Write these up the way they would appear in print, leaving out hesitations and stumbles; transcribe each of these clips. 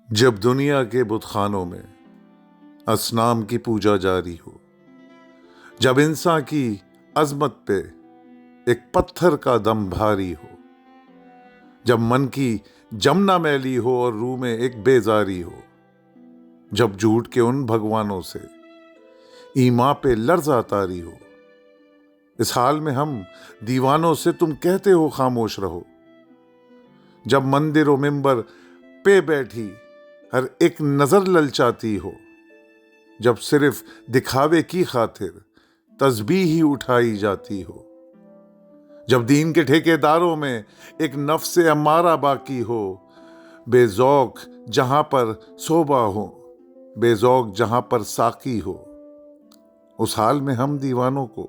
جب دنیا کے بت خانوں میں اصنام کی پوجا جاری ہو، جب انسان کی عظمت پہ ایک پتھر کا دم بھاری ہو، جب من کی جمنا میلی ہو اور روح میں ایک بیزاری ہو، جب جھوٹ کے ان بھگوانوں سے ایمان پہ لرزہ طاری ہو، اس حال میں ہم دیوانوں سے تم کہتے ہو خاموش رہو۔ جب مندر و منبر پہ بیٹھی ہر ایک نظر للچاتی ہو، جب صرف دکھاوے کی خاطر تسبیح ہی اٹھائی جاتی ہو، جب دین کے ٹھیکیداروں میں ایک نفس امارہ باقی ہو، بے ذوق جہاں پر صوبہ ہو، بے ذوق جہاں پر ساقی ہو، اس حال میں ہم دیوانوں کو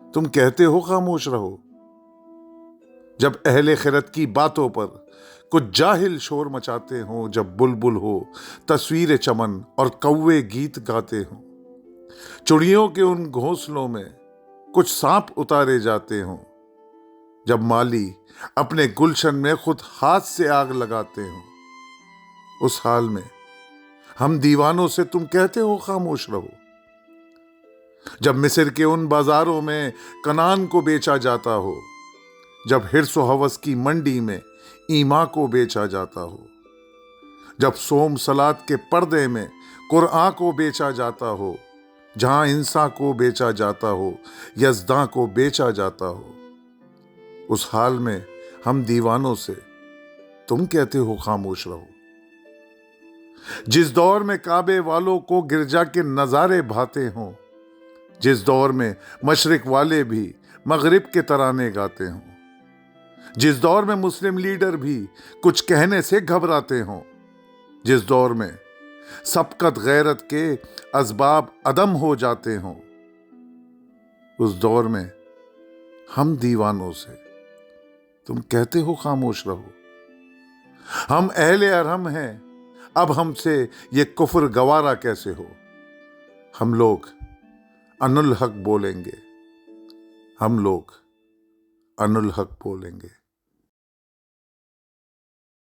تم کہتے ہو خاموش رہو۔ جب اہل خرد کی باتوں پر کچھ جاہل شور مچاتے ہوں، جب بلبل ہو تصویر چمن اور کوے گیت گاتے ہوں، چڑیوں کے ان گھونسلوں میں کچھ سانپ اتارے جاتے ہوں، جب مالی اپنے گلشن میں خود ہاتھ سے آگ لگاتے ہوں، اس حال میں ہم دیوانوں سے تم کہتے ہو خاموش رہو۔ جب مصر کے ان بازاروں میں کنان کو بیچا جاتا ہو، جب حرص و ہوس کی منڈی میں ایمان کو بیچا جاتا ہو، جب صوم صلات کے پردے میں قرآن کو بیچا جاتا ہو، جہاں انسان کو بیچا جاتا ہو، یزداں کو بیچا جاتا ہو، اس حال میں ہم دیوانوں سے تم کہتے ہو خاموش رہو۔ جس دور میں کعبے والوں کو گرجا کے نظارے بھاتے ہوں، جس دور میں مشرق والے بھی مغرب کے ترانے گاتے ہوں، جس دور میں مسلم لیڈر بھی کچھ کہنے سے گھبراتے ہوں، جس دور میں سبقت غیرت کے اسباب عدم ہو جاتے ہوں، اس دور میں ہم دیوانوں سے تم کہتے ہو خاموش رہو۔ ہم اہل ارحم ہیں، اب ہم سے یہ کفر گوارا کیسے ہو۔ ہم لوگ ان الحق بولیں گے، ہم لوگ ان الحق بولیں گے۔